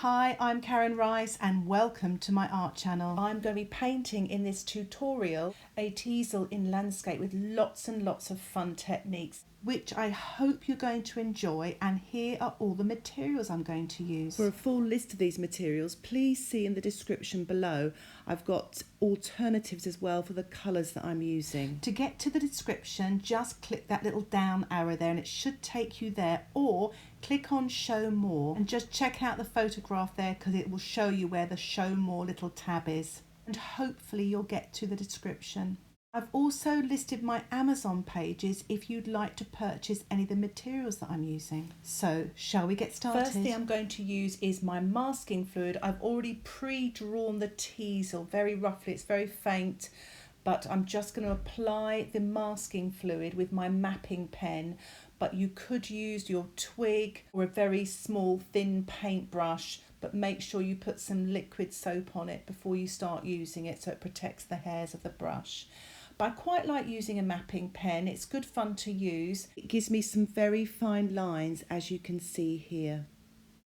Hi, I'm Karen Rice and welcome to my art channel. I'm going to be painting in this tutorial a teasel in landscape with lots and lots of fun techniques, which I hope you're going to enjoy, and here are all the materials I'm going to use. For a full list of these materials, please see in the description below. I've got alternatives as well for the colours that I'm using. To get to the description, just click that little down arrow there and it should take you there, or click on show more and just check out the photograph there because it will show you where the show more little tab is, and hopefully you'll get to the description. I've also listed my Amazon pages if you'd like to purchase any of the materials that I'm using. So, shall we get started? First thing I'm going to use is my masking fluid. I've already pre-drawn the teasel very roughly. It's very faint, but I'm just going to apply the masking fluid with my mapping pen. But you could use your twig or a very small thin paintbrush, but make sure you put some liquid soap on it before you start using it so it protects the hairs of the brush. But I quite like using a mapping pen. It's good fun to use. It gives me some very fine lines, as you can see here.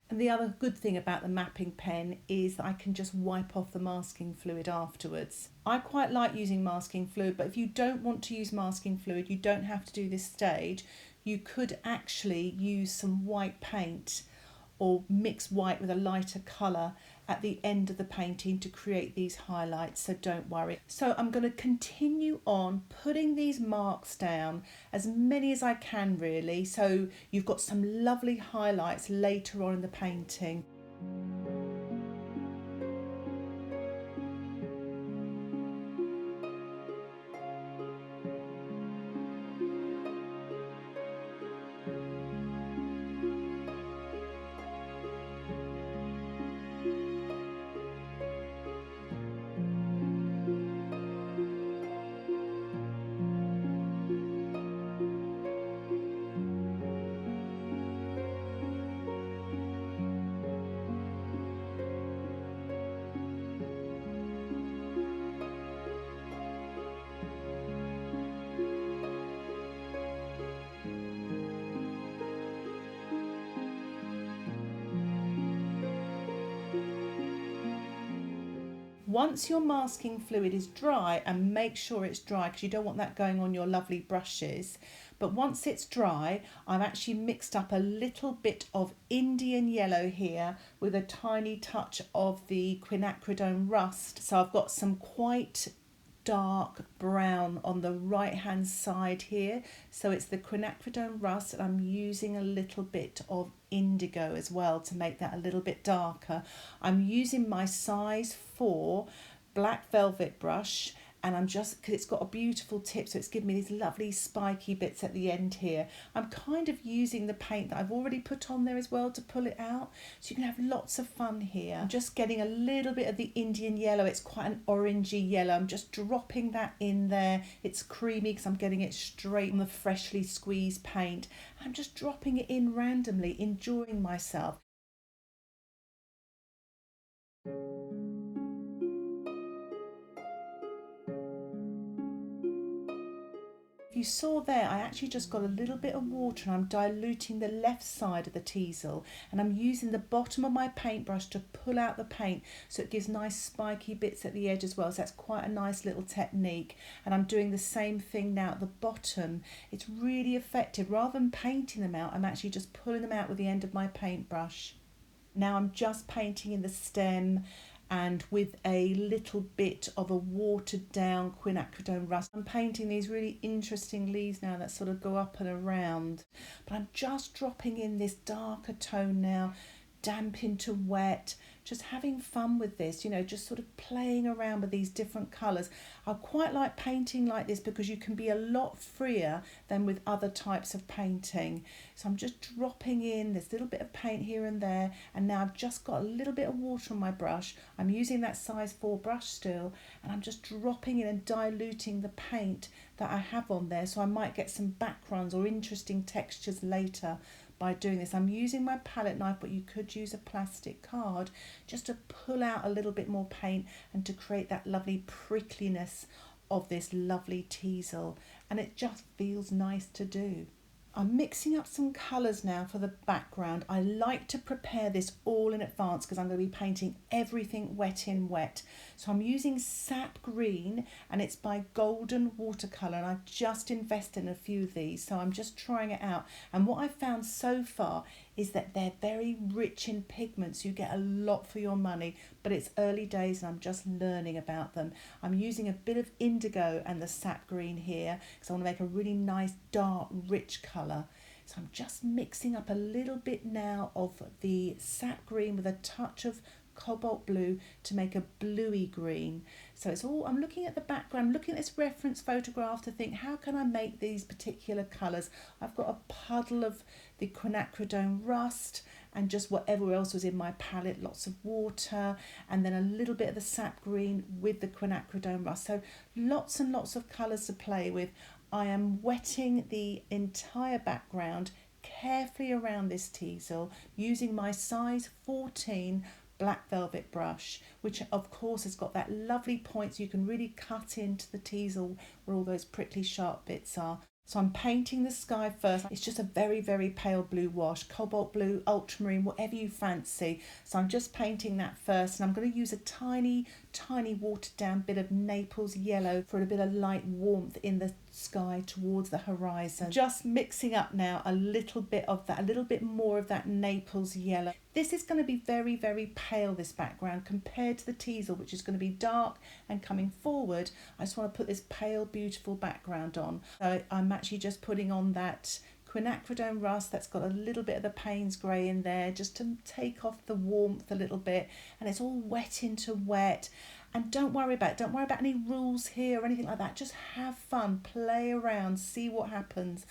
And the other good thing about the mapping pen is that I can just wipe off the masking fluid afterwards. I quite like using masking fluid, but if you don't want to use masking fluid, you don't have to do this stage. You could actually use some white paint or mix white with a lighter colour at the end of the painting to create these highlights, so don't worry. So I'm going to continue on putting these marks down, as many as I can really, so you've got some lovely highlights later on in the painting. Once your masking fluid is dry, and make sure it's dry because you don't want that going on your lovely brushes, but once it's dry, I've actually mixed up a little bit of Indian yellow here with a tiny touch of the Quinacridone rust. So I've got some quite dark brown on the right hand side here, so it's the Quinacridone rust, and I'm using a little bit of indigo as well to make that a little bit darker. I'm using my size 4 black velvet brush, and I'm just, because it's got a beautiful tip, so it's giving me these lovely spiky bits at the end here. I'm kind of using the paint that I've already put on there as well to pull it out, so you can have lots of fun here. I'm just getting a little bit of the Indian yellow. It's quite an orangey yellow. I'm just dropping that in there. It's creamy because I'm getting it straight on the freshly squeezed paint. I'm just dropping it in randomly, enjoying myself. You saw there, I actually just got a little bit of water and I'm diluting the left side of the teasel, and I'm using the bottom of my paintbrush to pull out the paint so it gives nice spiky bits at the edge as well. So that's quite a nice little technique, and I'm doing the same thing now at the bottom. It's really effective. Rather than painting them out, I'm actually just pulling them out with the end of my paintbrush. Now I'm just painting in the stem and with a little bit of a watered down Quinacridone rust. I'm painting these really interesting leaves now that sort of go up and around, but I'm just dropping in this darker tone now, damp into wet, just having fun with this, you know, just sort of playing around with these different colours. I quite like painting like this because you can be a lot freer than with other types of painting. So I'm just dropping in this little bit of paint here and there, and now I've just got a little bit of water on my brush. I'm using that size 4 brush still, and I'm just dropping in and diluting the paint that I have on there, so I might get some backgrounds or interesting textures later by doing this. I'm using my palette knife, but you could use a plastic card just to pull out a little bit more paint and to create that lovely prickliness of this lovely teasel, and it just feels nice to do. I'm mixing up some colours now for the background. I like to prepare this all in advance because I'm going to be painting everything wet in wet. So I'm using Sap Green and it's by Golden Watercolour, and I've just invested in a few of these, so I'm just trying it out. And what I've found so far is that they're very rich in pigments. You get a lot for your money, but it's early days and I'm just learning about them. I'm using a bit of Indigo and the Sap Green here because I want to make a really nice dark rich colour. So I'm just mixing up a little bit now of the Sap Green with a touch of Cobalt Blue to make a bluey green. So it's all, I'm looking at the background, looking at this reference photograph to think, how can I make these particular colours? I've got a puddle of the Quinacridone rust and just whatever else was in my palette, lots of water, and then a little bit of the Sap Green with the Quinacridone rust. So lots and lots of colours to play with. I am wetting the entire background carefully around this teasel using my size 14 black velvet brush, which of course has got that lovely point so you can really cut into the teasel where all those prickly sharp bits are. So I'm painting the sky first. It's just a very, very pale blue wash, cobalt blue, ultramarine, whatever you fancy. So I'm just painting that first, and I'm going to use a tiny, tiny watered down bit of Naples yellow for a bit of light warmth in the sky towards the horizon. Just mixing up now a little bit of that, a little bit more of that Naples yellow. This is going to be very, very pale, this background, compared to the teasel, which is going to be dark and coming forward. I just want to put this pale, beautiful background on. So I'm actually just putting on that Quinacridone rust that's got a little bit of the Paynes grey in there just to take off the warmth a little bit, and it's all wet into wet. And don't worry about any rules here or anything like that. Just have fun, play around, see what happens.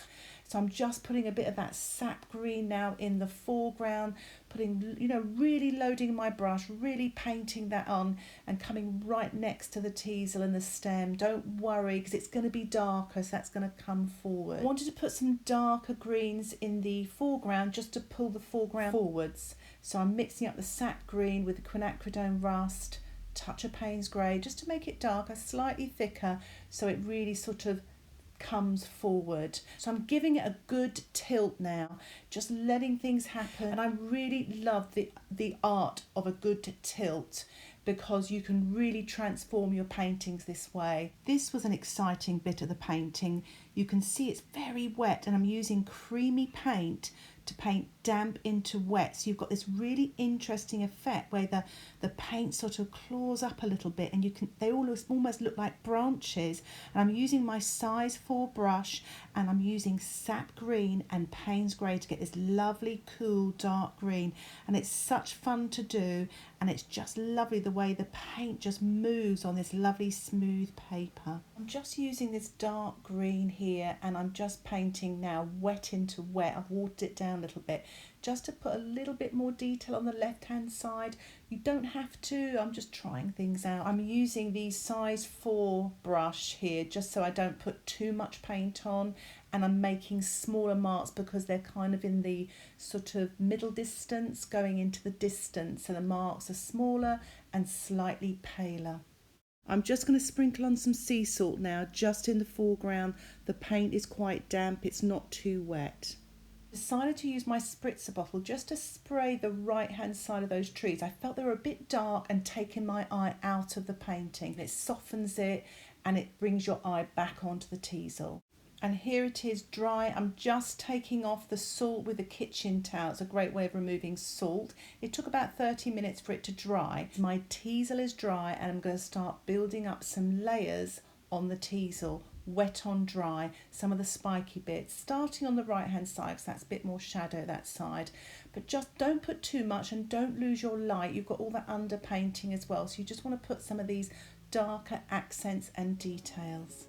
So I'm just putting a bit of that Sap Green now in the foreground, putting, you know, really loading my brush, really painting that on and coming right next to the teasel and the stem. Don't worry, because it's going to be darker, so that's going to come forward. I wanted to put some darker greens in the foreground just to pull the foreground forwards. So I'm mixing up the Sap Green with the Quinacridone rust, touch of Paynes grey, just to make it darker, slightly thicker, so it really sort of comes forward. So I'm giving it a good tilt now, just letting things happen. And I really love the art of a good tilt, because you can really transform your paintings this way. This was an exciting bit of the painting. You can see it's very wet, and I'm using creamy paint to paint damp into wet. So you've got this really interesting effect where the paint sort of claws up a little bit, and they almost look like branches. And I'm using my size 4 brush, and I'm using Sap Green and Paynes grey to get this lovely cool dark green. And it's such fun to do, and it's just lovely the way the paint just moves on this lovely smooth paper. I'm just using this dark green here, and I'm just painting now wet into wet. I've watered it down a little bit just to put a little bit more detail on the left hand side. You don't have to, I'm just trying things out. I'm using the size 4 brush here just so I don't put too much paint on, and I'm making smaller marks because they're kind of in the sort of middle distance going into the distance, so the marks are smaller and slightly paler. I'm just going to sprinkle on some sea salt now just in the foreground. The paint is quite damp, it's not too wet. Decided to use my Spritzer bottle just to spray the right hand side of those trees. I felt they were a bit dark and taking my eye out of the painting. It softens it and it brings your eye back onto the teasel. And here it is dry. I'm just taking off the salt with a kitchen towel. It's a great way of removing salt. It took about 30 minutes for it to dry. My teasel is dry, and I'm going to start building up some layers on the teasel, wet on dry, some of the spiky bits, starting on the right hand side because that's a bit more shadow that side. But just don't put too much and don't lose your light. You've got all that underpainting as well, so you just want to put some of these darker accents and details.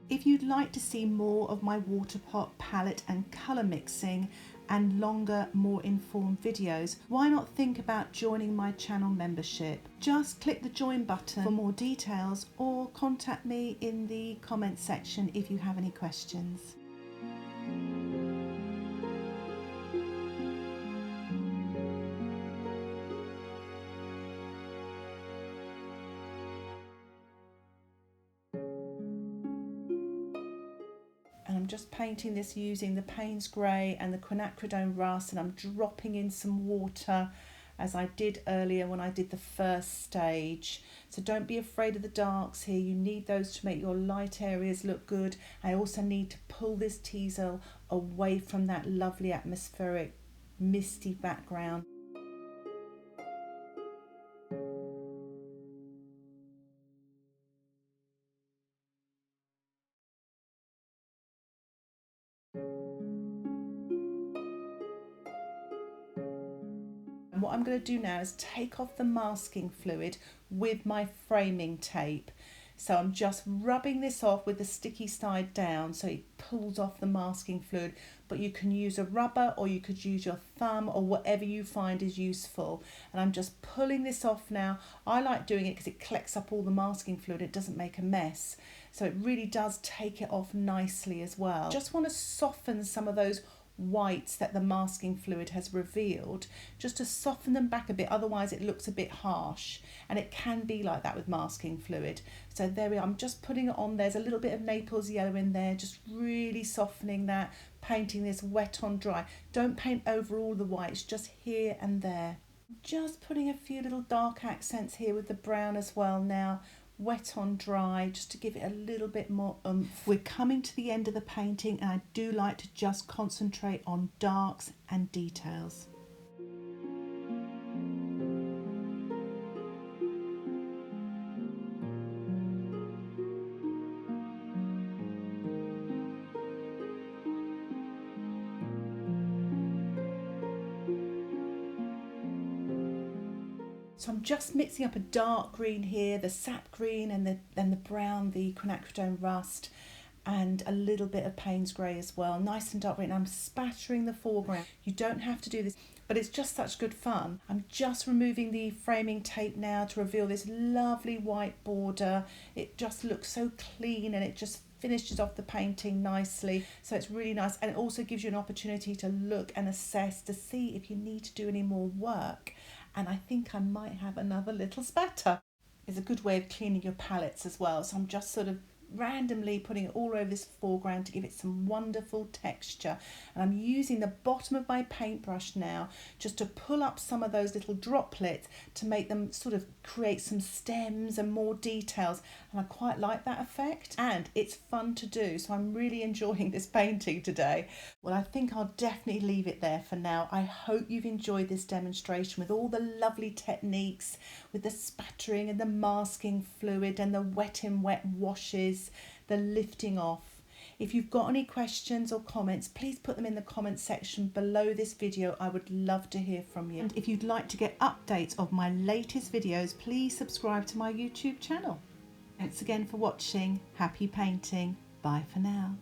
If you'd like to see more of my water pot palette and colour mixing and longer, more informed videos, why not think about joining my channel membership? Just click the join button for more details, or contact me in the comments section if you have any questions. I'm just painting this using the Paynes grey and the Quinacridone rust, and I'm dropping in some water as I did earlier when I did the first stage. So don't be afraid of the darks here. You need those to make your light areas look good. I also need to pull this teasel away from that lovely atmospheric misty background. And what I'm going to do now is take off the masking fluid with my framing tape. So I'm just rubbing this off with the sticky side down so it pulls off the masking fluid, but you can use a rubber or you could use your thumb or whatever you find is useful. And I'm just pulling this off now. I like doing it because it collects up all the masking fluid, it doesn't make a mess. So it really does take it off nicely as well. Just want to soften some of those whites that the masking fluid has revealed, just to soften them back a bit, otherwise it looks a bit harsh, and it can be like that with masking fluid. So there we are, I'm just putting it on. There's a little bit of Naples yellow in there, just really softening that, painting this wet on dry. Don't paint over all the whites, just here and there. Just putting a few little dark accents here with the brown as well now, wet on dry, just to give it a little bit more oomph. We're coming to the end of the painting, and I do like to just concentrate on darks and details. So I'm just mixing up a dark green here, the sap green, and the brown, the Quinacridone rust, and a little bit of Paynes grey as well, nice and dark green. I'm spattering the foreground. You don't have to do this, but it's just such good fun. I'm just removing the framing tape now to reveal this lovely white border. It just looks so clean, and it just finishes off the painting nicely. So it's really nice, and it also gives you an opportunity to look and assess to see if you need to do any more work. And I think I might have another little spatter. It's a good way of cleaning your palettes as well. So I'm just sort of randomly putting it all over this foreground to give it some wonderful texture. And I'm using the bottom of my paintbrush now just to pull up some of those little droplets to make them sort of create some stems and more details. And I quite like that effect, and it's fun to do. So I'm really enjoying this painting today. Well, I think I'll definitely leave it there for now. I hope you've enjoyed this demonstration with all the lovely techniques, with the spattering and the masking fluid and the wet in wet washes, the lifting off. If you've got any questions or comments, please put them in the comment section below this video. I would love to hear from you. And if you'd like to get updates of my latest videos, please subscribe to my YouTube channel. Thanks again for watching. Happy painting. Bye for now.